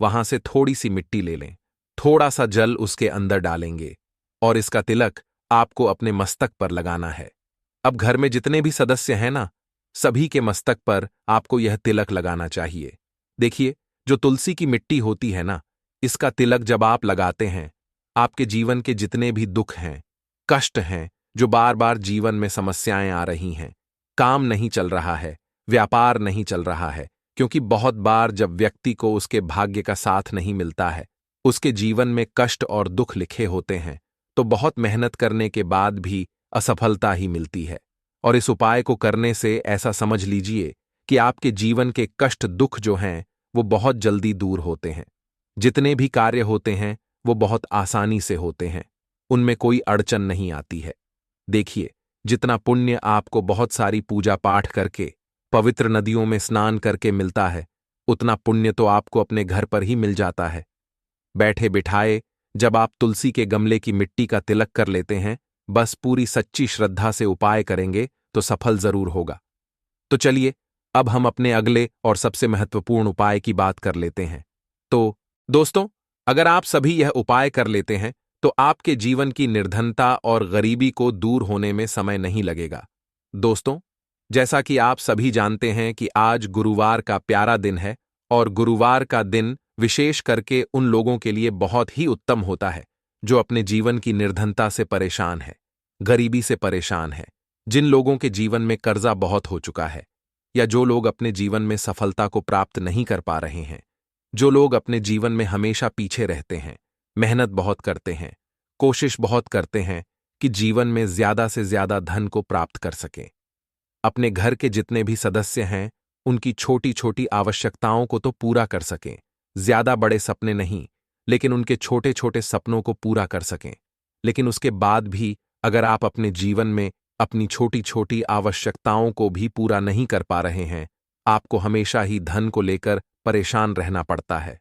A: वहां से थोड़ी सी मिट्टी ले लें, थोड़ा सा जल उसके अंदर डालेंगे और इसका तिलक आपको अपने मस्तक पर लगाना है। अब घर में जितने भी सदस्य हैं ना, सभी के मस्तक पर आपको यह तिलक लगाना चाहिए। देखिए, जो तुलसी की मिट्टी होती है ना, इसका तिलक जब आप लगाते हैं, आपके जीवन के जितने भी दुख हैं, कष्ट हैं, जो बार बार जीवन में समस्याएं आ रही हैं, काम नहीं चल रहा है, व्यापार नहीं चल रहा है, क्योंकि बहुत बार जब व्यक्ति को उसके भाग्य का साथ नहीं मिलता है, उसके जीवन में कष्ट और दुख लिखे होते हैं, तो बहुत मेहनत करने के बाद भी असफलता ही मिलती है। और इस उपाय को करने से ऐसा समझ लीजिए कि आपके जीवन के कष्ट दुख जो हैं वो बहुत जल्दी दूर होते हैं। जितने भी कार्य होते हैं वो बहुत आसानी से होते हैं, उनमें कोई अड़चन नहीं आती है। देखिए, जितना पुण्य आपको बहुत सारी पूजा पाठ करके, पवित्र नदियों में स्नान करके मिलता है, उतना पुण्य तो आपको अपने घर पर ही मिल जाता है। बैठे बिठाए जब आप तुलसी के गमले की मिट्टी का तिलक कर लेते हैं, बस पूरी सच्ची श्रद्धा से उपाय करेंगे तो सफल जरूर होगा। तो चलिए, अब हम अपने अगले और सबसे महत्वपूर्ण उपाय की बात कर लेते हैं। तो दोस्तों, अगर आप सभी यह उपाय कर लेते हैं तो आपके जीवन की निर्धनता और गरीबी को दूर होने में समय नहीं लगेगा। दोस्तों, जैसा कि आप सभी जानते हैं कि आज गुरुवार का प्यारा दिन है और गुरुवार का दिन विशेष करके उन लोगों के लिए बहुत ही उत्तम होता है जो अपने जीवन की निर्धनता से परेशान है, गरीबी से परेशान है, जिन लोगों के जीवन में कर्जा बहुत हो चुका है, या जो लोग अपने जीवन में सफलता को प्राप्त नहीं कर पा रहे हैं, जो लोग अपने जीवन में हमेशा पीछे रहते हैं, मेहनत बहुत करते हैं, कोशिश बहुत करते हैं कि जीवन में ज्यादा से ज्यादा धन को प्राप्त कर सकें। अपने घर के जितने भी सदस्य हैं, उनकी छोटी छोटी आवश्यकताओं को तो पूरा कर सकें, ज्यादा बड़े सपने नहीं, लेकिन उनके छोटे छोटे सपनों को पूरा कर सकें। लेकिन उसके बाद भी अगर आप अपने जीवन में अपनी छोटी छोटी आवश्यकताओं को भी पूरा नहीं कर पा रहे हैं, आपको हमेशा ही धन को लेकर परेशान रहना पड़ता है।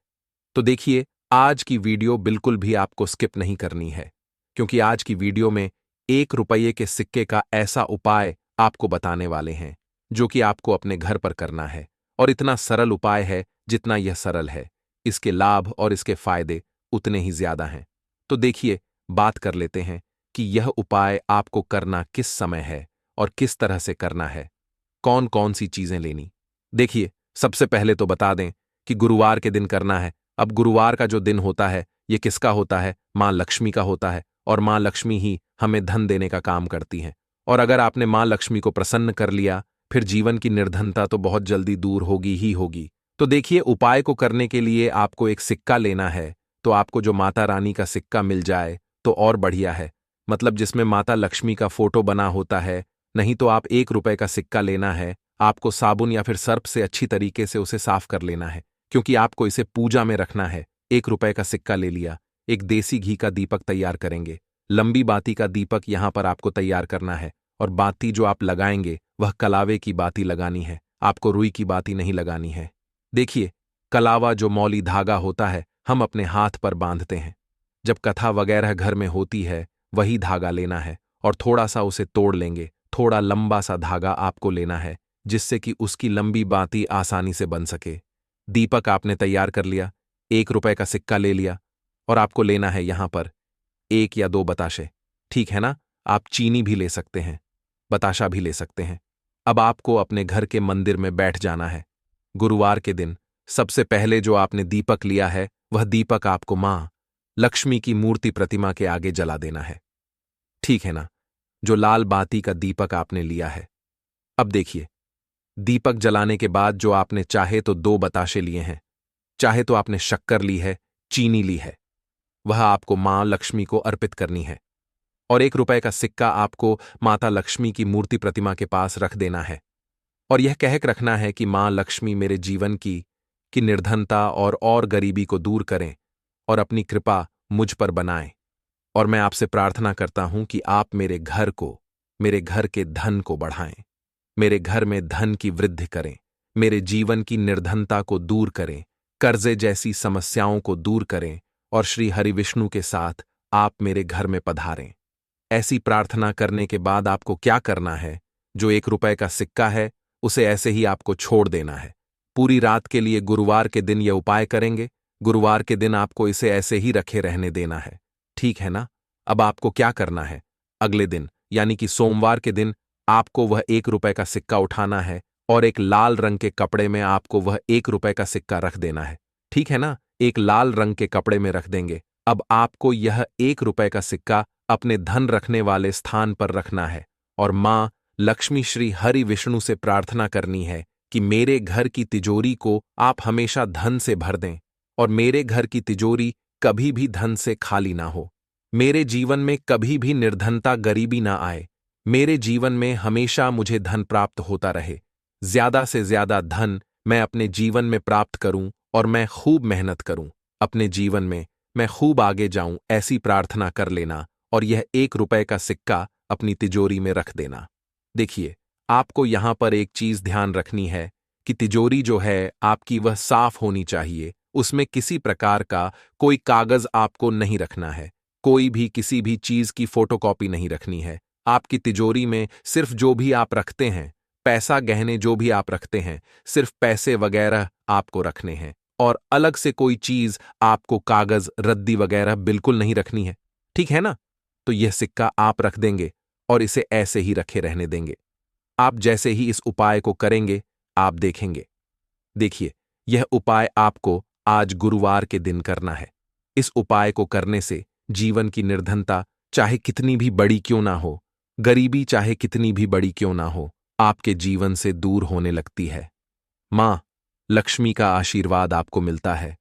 A: तो देखिए, आज की वीडियो बिल्कुल भी आपको स्किप नहीं करनी है, क्योंकि आज की वीडियो में 1 रुपये के सिक्के का ऐसा उपाय आपको बताने वाले हैं जो कि आपको अपने घर पर करना है। और इतना सरल उपाय है, जितना यह सरल है, इसके लाभ और इसके फायदे उतने ही ज्यादा हैं। तो देखिए, बात कर लेते हैं कि यह उपाय आपको करना किस समय है और किस तरह से करना है, कौन कौन सी चीजें लेनी। देखिए, सबसे पहले तो बता दें कि गुरुवार के दिन करना है। अब गुरुवार का जो दिन होता है, ये किसका होता है? मां लक्ष्मी का होता है, और मां लक्ष्मी ही हमें धन देने का काम करती हैं। और अगर आपने मां लक्ष्मी को प्रसन्न कर लिया, फिर जीवन की निर्धनता तो बहुत जल्दी दूर होगी ही होगी। तो देखिए, उपाय को करने के लिए आपको एक सिक्का लेना है। तो आपको जो माता रानी का सिक्का मिल जाए तो और बढ़िया है, मतलब जिसमें माता लक्ष्मी का फोटो बना होता है। नहीं तो आप 1 रुपये का सिक्का लेना है। आपको साबुन या फिर सर्फ से अच्छी तरीके से उसे साफ कर लेना है, क्योंकि आपको इसे पूजा में रखना है। 1 रुपये का सिक्का ले लिया, एक देसी घी का दीपक तैयार करेंगे। लंबी बाती का दीपक यहां पर आपको तैयार करना है, और बाती जो आप लगाएंगे वह कलावे की बाती लगानी है, आपको रुई की बाती नहीं लगानी है। देखिए, कलावा जो मौली धागा होता है, हम अपने हाथ पर बांधते हैं। जब कथा वगैरह घर में होती है, वही धागा लेना है और थोड़ा सा उसे तोड़ लेंगे। थोड़ा लंबा सा धागा आपको लेना है, जिससे कि उसकी लंबी बाती आसानी से बन सके। दीपक आपने तैयार कर लिया, 1 रुपए का सिक्का ले लिया और आपको लेना है यहां पर 1 या 2 बताशे। ठीक है ना? आप चीनी भी ले सकते हैं, बताशा भी ले सकते हैं। अब आपको अपने घर के मंदिर में बैठ जाना है। गुरुवार के दिन सबसे पहले जो आपने दीपक लिया है वह दीपक आपको मां लक्ष्मी की मूर्ति प्रतिमा के आगे जला देना है। ठीक है ना? जो लाल बाती का दीपक आपने लिया है। अब देखिए, दीपक जलाने के बाद जो आपने चाहे तो 2 बताशे लिए हैं, चाहे तो आपने शक्कर ली है, चीनी ली है, वह आपको मां लक्ष्मी को अर्पित करनी है। और 1 रुपए का सिक्का आपको माता लक्ष्मी की मूर्ति प्रतिमा के पास रख देना है और यह कहक रखना है कि मां लक्ष्मी मेरे जीवन की निर्धनता और गरीबी को दूर करें और अपनी कृपा मुझ पर बनाएं। और मैं आपसे प्रार्थना करता हूं कि आप मेरे घर के धन को बढ़ाएं, मेरे घर में धन की वृद्धि करें, मेरे जीवन की निर्धनता को दूर करें, कर्जे जैसी समस्याओं को दूर करें और श्री हरि विष्णु के साथ आप मेरे घर में पधारें। ऐसी प्रार्थना करने के बाद आपको क्या करना है? जो 1 रुपए का सिक्का है उसे ऐसे ही आपको छोड़ देना है। पूरी रात के लिए गुरुवार के दिन यह उपाय करेंगे। गुरुवार के दिन आपको इसे ऐसे ही रखे रहने देना है। ठीक है ना? अब आपको क्या करना है? अगले दिन यानी कि सोमवार के दिन आपको वह 1 रुपए का सिक्का उठाना है और एक लाल रंग के कपड़े में आपको वह 1 रुपए का सिक्का रख देना है। ठीक है ना? एक लाल रंग के कपड़े में रख देंगे। अब आपको यह 1 रुपए का सिक्का अपने धन रखने वाले स्थान पर रखना है और मां लक्ष्मी श्री हरि विष्णु से प्रार्थना करनी है कि मेरे घर की तिजोरी को आप हमेशा धन से भर दें और मेरे घर की तिजोरी कभी भी धन से खाली ना हो। मेरे जीवन में कभी भी निर्धनता गरीबी ना आए। मेरे जीवन में हमेशा मुझे धन प्राप्त होता रहे। ज्यादा से ज्यादा धन मैं अपने जीवन में प्राप्त करूं और मैं खूब मेहनत करूं। अपने जीवन में मैं खूब आगे जाऊं, ऐसी प्रार्थना कर लेना और यह 1 रुपए का सिक्का अपनी तिजोरी में रख देना। देखिए, आपको यहां पर एक चीज ध्यान रखनी है कि तिजोरी जो है आपकी वह साफ होनी चाहिए। उसमें किसी प्रकार का कोई कागज आपको नहीं रखना है, कोई भी किसी भी चीज की फोटोकॉपी नहीं रखनी है। आपकी तिजोरी में सिर्फ जो भी आप रखते हैं, पैसा गहने जो भी आप रखते हैं, सिर्फ पैसे वगैरह आपको रखने हैं और अलग से कोई चीज आपको कागज रद्दी वगैरह बिल्कुल नहीं रखनी है। ठीक है ना? तो यह सिक्का आप रख देंगे और इसे ऐसे ही रखे रहने देंगे। आप जैसे ही इस उपाय को करेंगे आप देखेंगे। देखिए, यह उपाय आपको आज गुरुवार के दिन करना है। इस उपाय को करने से जीवन की निर्धनता चाहे कितनी भी बड़ी क्यों ना हो, गरीबी चाहे कितनी भी बड़ी क्यों ना हो, आपके जीवन से दूर होने लगती है। मां लक्ष्मी का आशीर्वाद आपको मिलता है,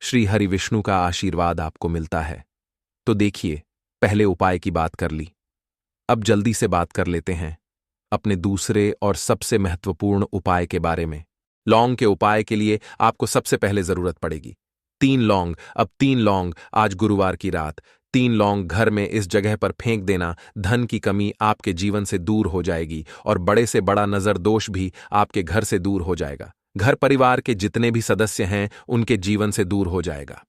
A: श्री हरि विष्णु का आशीर्वाद आपको मिलता है। तो देखिए, पहले उपाय की बात कर ली, अब जल्दी से बात कर लेते हैं अपने दूसरे और सबसे महत्वपूर्ण उपाय के बारे में। लौंग के उपाय के लिए आपको सबसे पहले जरूरत पड़ेगी 3 लौंग। अब 3 लौंग आज गुरुवार की रात 3 लौंग घर में इस जगह पर फेंक देना। धन की कमी आपके जीवन से दूर हो जाएगी और बड़े से बड़ा नजर दोष भी आपके घर से दूर हो जाएगा। घर परिवार के जितने भी सदस्य हैं उनके जीवन से दूर हो जाएगा।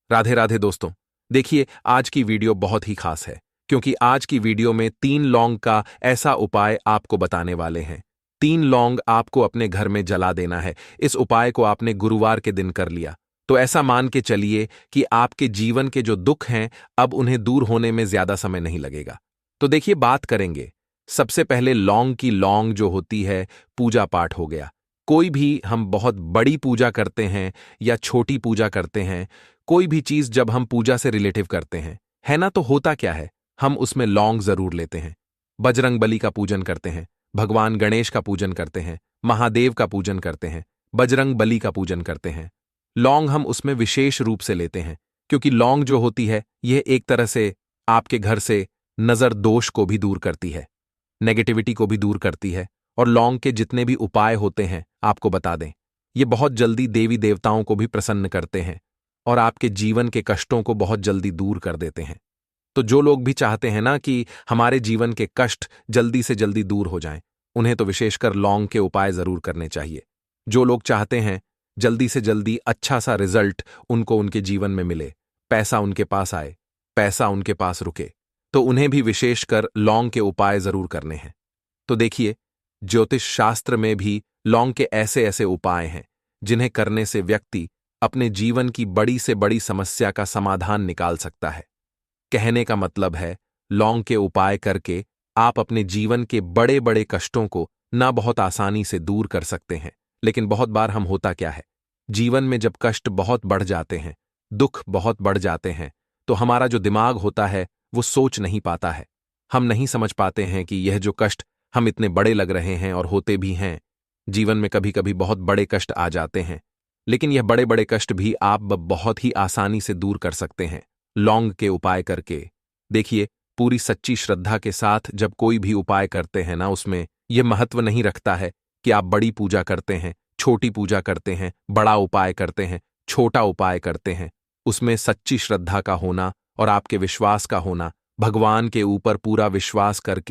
A: राधे राधे दोस्तों। देखिए, आज की वीडियो बहुत ही खास है क्योंकि आज की वीडियो में 3 लौंग का ऐसा उपाय आपको बताने वाले हैं। 3 लौंग आपको अपने घर में जला देना है। इस उपाय को आपने गुरुवार के दिन कर लिया तो ऐसा मान के चलिए कि आपके जीवन के जो दुख हैं अब उन्हें दूर होने में ज्यादा समय नहीं लगेगा। तो देखिए, बात करेंगे सबसे पहले लौंग की। लौंग जो होती है पूजा पाठ हो गया। कोई भी हम बहुत बड़ी पूजा करते हैं या छोटी पूजा करते हैं, कोई भी चीज जब हम पूजा से रिलेटिव करते हैं, है ना, तो होता क्या है, हम उसमें लौंग जरूर लेते हैं। बजरंग बली का पूजन करते हैं, भगवान गणेश का पूजन करते हैं, महादेव का पूजन करते हैं, बजरंग बली का पूजन करते हैं। लौंग हम उसमें विशेष रूप से लेते हैं क्योंकि लौंग जो होती है यह एक तरह से आपके घर से नजर दोष को भी दूर करती है, नेगेटिविटी को भी दूर करती है। और लौंग के जितने भी उपाय होते हैं आपको बता दें, ये बहुत जल्दी देवी देवताओं को भी प्रसन्न करते हैं और आपके जीवन के कष्टों को बहुत जल्दी दूर कर देते हैं। तो जो लोग भी चाहते हैं ना कि हमारे जीवन के कष्ट जल्दी से जल्दी दूर हो जाएं, उन्हें तो विशेषकर लौंग के उपाय जरूर करने चाहिए। जो लोग चाहते हैं जल्दी से जल्दी अच्छा सा रिजल्ट उनको उनके जीवन में मिले, पैसा उनके पास आए, पैसा उनके पास रुके, तो उन्हें भी विशेषकर लौंग के उपाय जरूर करने हैं। तो देखिए, ज्योतिष शास्त्र में भी लौंग के ऐसे ऐसे उपाय हैं जिन्हें करने से व्यक्ति अपने जीवन की बड़ी से बड़ी समस्या का समाधान निकाल सकता है। कहने का मतलब है, लौंग के उपाय करके आप अपने जीवन के बड़े बड़े कष्टों को ना बहुत आसानी से दूर कर सकते हैं। लेकिन बहुत बार हम होता क्या है, जीवन में जब कष्ट बहुत बढ़ जाते हैं, दुख बहुत बढ़ जाते हैं, तो हमारा जो दिमाग होता है वो सोच नहीं पाता है। हम नहीं समझ पाते हैं कि यह जो कष्ट हम इतने बड़े लग रहे हैं और होते भी हैं। जीवन में कभी कभी बहुत बड़े कष्ट आ जाते हैं, लेकिन यह बड़े बड़े कष्ट भी आप बहुत ही आसानी से दूर कर सकते हैं लौंग के उपाय करके। देखिए, पूरी सच्ची श्रद्धा के साथ जब कोई भी उपाय करते हैं ना, उसमें यह महत्व नहीं रखता है कि आप बड़ी पूजा करते हैं, छोटी पूजा करते हैं, बड़ा उपाय करते हैं, छोटा उपाय करते हैं। उसमें सच्ची श्रद्धा का होना और आपके विश्वास का होना, भगवान के ऊपर पूरा विश्वास करके